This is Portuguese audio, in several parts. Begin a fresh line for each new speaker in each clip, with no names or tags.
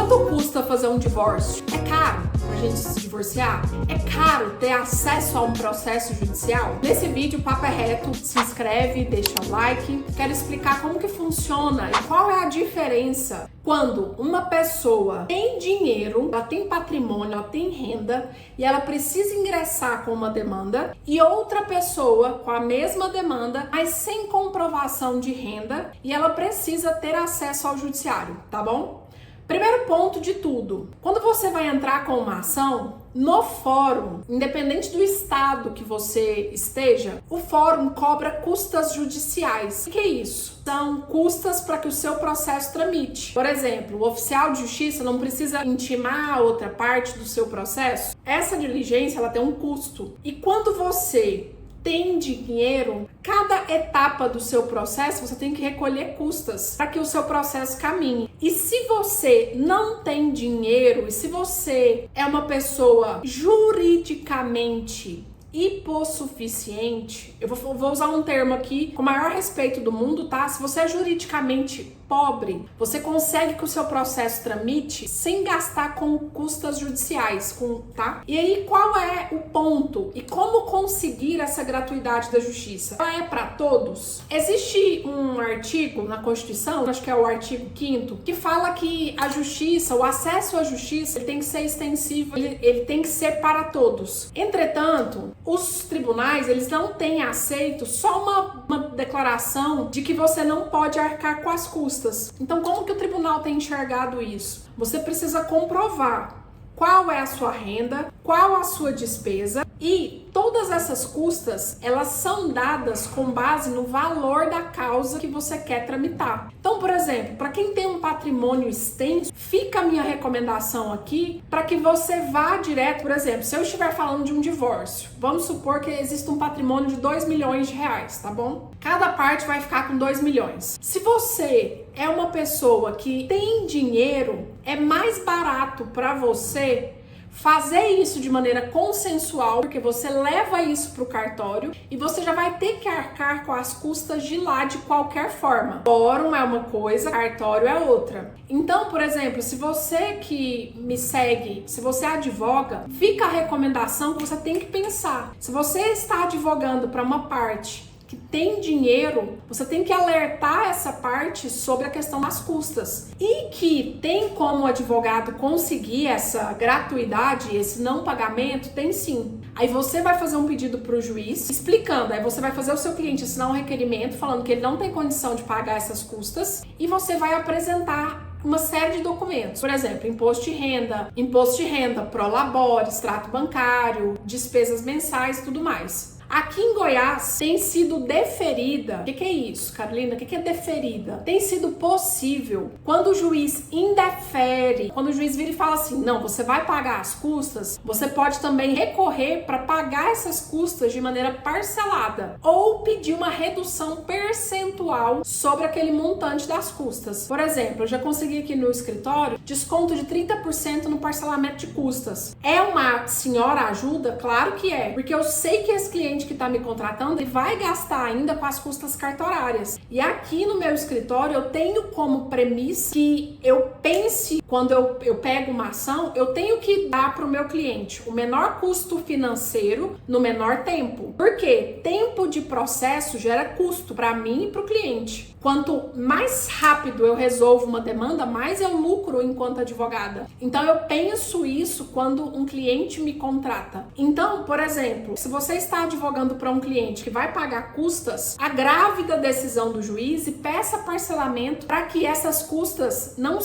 Quanto custa fazer um divórcio? É caro a gente se divorciar? É caro ter acesso a um processo judicial? Nesse vídeo, o papo é reto, se inscreve, deixa o like. Quero explicar como que funciona e qual é a diferença quando uma pessoa tem dinheiro, ela tem patrimônio, ela tem renda e ela precisa ingressar com uma demanda e outra pessoa com a mesma demanda, mas sem comprovação de renda e ela precisa ter acesso ao judiciário, tá bom? Primeiro ponto de tudo, quando você vai entrar com uma ação, no fórum, independente do estado que você esteja, o fórum cobra custas judiciais. O que é isso? São custas para que o seu processo tramite. Por exemplo, o oficial de justiça não precisa intimar a outra parte do seu processo. Essa diligência, ela tem um custo. E quando você tem dinheiro, cada etapa do seu processo você tem que recolher custas para que o seu processo caminhe. E se você não tem dinheiro, e se você é uma pessoa juridicamente hipossuficiente, eu vou usar um termo aqui com o maior respeito do mundo, tá? Se você é juridicamente pobre, você consegue que o seu processo tramite sem gastar com custas judiciais, tá? E aí, qual é o ponto? E como conseguir essa gratuidade da justiça? Ela é para todos? Existe um artigo na Constituição, acho que é o artigo 5º, que fala que a justiça, o acesso à justiça, ele tem que ser extensivo, ele tem que ser para todos. Entretanto, os tribunais, eles não têm aceito só uma declaração de que você não pode arcar com as custas. Então, como que o tribunal tem enxergado isso? Você precisa comprovar qual é a sua renda, qual a sua despesa e todas essas custas, elas são dadas com base no valor da causa que você quer tramitar. Então, por exemplo, para quem tem um patrimônio extenso, fica a minha recomendação aqui para que você vá direto, por exemplo, se eu estiver falando de um divórcio, vamos supor que existe um patrimônio de 2 milhões de reais, tá bom? Cada parte vai ficar com 2 milhões. Se você é uma pessoa que tem dinheiro, é mais barato para você fazer isso de maneira consensual, porque você leva isso para o cartório e você já vai ter que arcar com as custas de lá de qualquer forma. Fórum é uma coisa, cartório é outra. Então, por exemplo, se você que me segue, se você advoga, fica a recomendação que você tem que pensar. Se você está advogando para uma parte que tem dinheiro, você tem que alertar essa parte sobre a questão das custas. E que tem como advogado conseguir essa gratuidade, esse não pagamento, tem sim. Aí você vai fazer um pedido para o juiz explicando, aí você vai fazer o seu cliente assinar um requerimento falando que ele não tem condição de pagar essas custas e você vai apresentar uma série de documentos, por exemplo, imposto de renda, prolabore, extrato bancário, despesas mensais e tudo mais. Aqui em Goiás tem sido deferida. O que é isso, Carolina? O que é deferida? Tem sido possível, quando o juiz indefere, quando o juiz vira e fala assim, não, você vai pagar as custas, você pode também recorrer para pagar essas custas de maneira parcelada ou pedir uma redução percentual sobre aquele montante das custas. Por exemplo, eu já consegui aqui no escritório desconto de 30% no parcelamento de custas. É uma senhora ajuda? Claro que é, porque eu sei que esse cliente que está me contratando, ele vai gastar ainda com as custas cartorárias. E aqui no meu escritório, eu tenho como premissa que eu pense, quando eu pego uma ação, eu tenho que dar para o meu cliente o menor custo financeiro no menor tempo. Porque tempo de processo gera custo para mim e para o cliente. Quanto mais rápido eu resolvo uma demanda, mais eu lucro enquanto advogada. Então, eu penso isso quando um cliente me contrata. Então, por exemplo, se você está advogando para um cliente que vai pagar custas, agrave da decisão do juiz e peça parcelamento para que essas custas não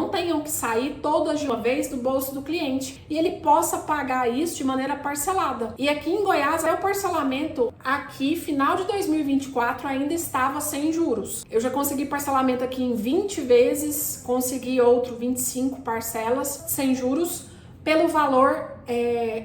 tenham que sair todas de uma vez do bolso do cliente e ele possa pagar isso de maneira parcelada. E aqui em Goiás, o parcelamento aqui, final de 2024, ainda estava sem juros. Eu já consegui parcelamento aqui em 20 vezes, consegui outro 25 parcelas sem juros pelo valor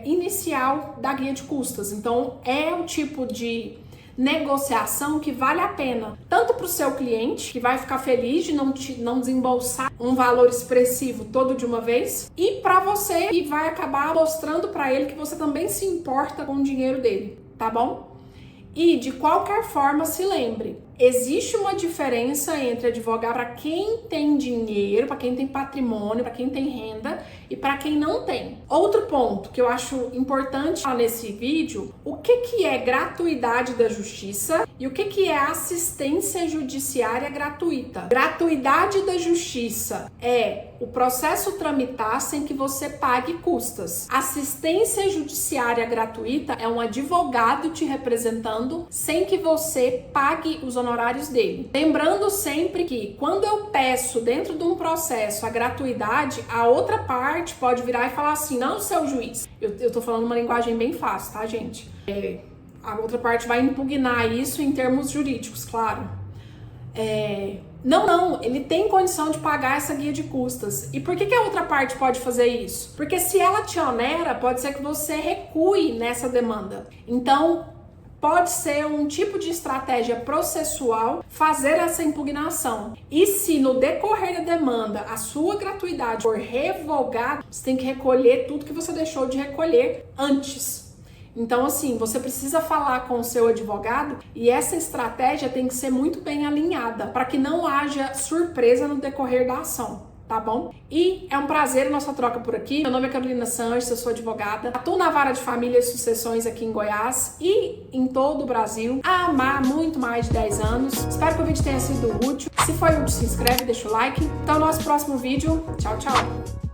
inicial da guia de custas. Então, é um tipo de negociação que vale a pena, tanto para o seu cliente, que vai ficar feliz de não desembolsar um valor expressivo todo de uma vez, e para você, que vai acabar mostrando para ele que você também se importa com o dinheiro dele, tá bom? E, de qualquer forma, se lembre, Existe uma diferença entre advogar para quem tem dinheiro, para quem tem patrimônio, para quem tem renda e para quem não tem. Outro ponto que eu acho importante falar nesse vídeo, o que é gratuidade da justiça e o que é assistência judiciária gratuita. Gratuidade da justiça é o processo tramitar sem que você pague custas. Assistência judiciária gratuita é um advogado te representando sem que você pague os honorários dele. Lembrando sempre que quando eu peço dentro de um processo a gratuidade, a outra parte pode virar e falar assim, não, seu juiz. Eu tô falando uma linguagem bem fácil, tá, gente? A outra parte vai impugnar isso em termos jurídicos, claro. Não, ele tem condição de pagar essa guia de custas. E por que a outra parte pode fazer isso? Porque se ela te onera, pode ser que você recue nessa demanda. Então, pode ser um tipo de estratégia processual fazer essa impugnação. E se no decorrer da demanda a sua gratuidade for revogada, você tem que recolher tudo que você deixou de recolher antes. Então, assim, você precisa falar com o seu advogado e essa estratégia tem que ser muito bem alinhada para que não haja surpresa no decorrer da ação, tá bom? E é um prazer a nossa troca por aqui. Meu nome é Carolina Sanches, eu sou advogada. Atuo na vara de família e sucessões aqui em Goiás e em todo o Brasil há muito mais de 10 anos. Espero que o vídeo tenha sido útil. Se foi útil, se inscreve, deixa o like. Até o nosso próximo vídeo. Tchau, tchau!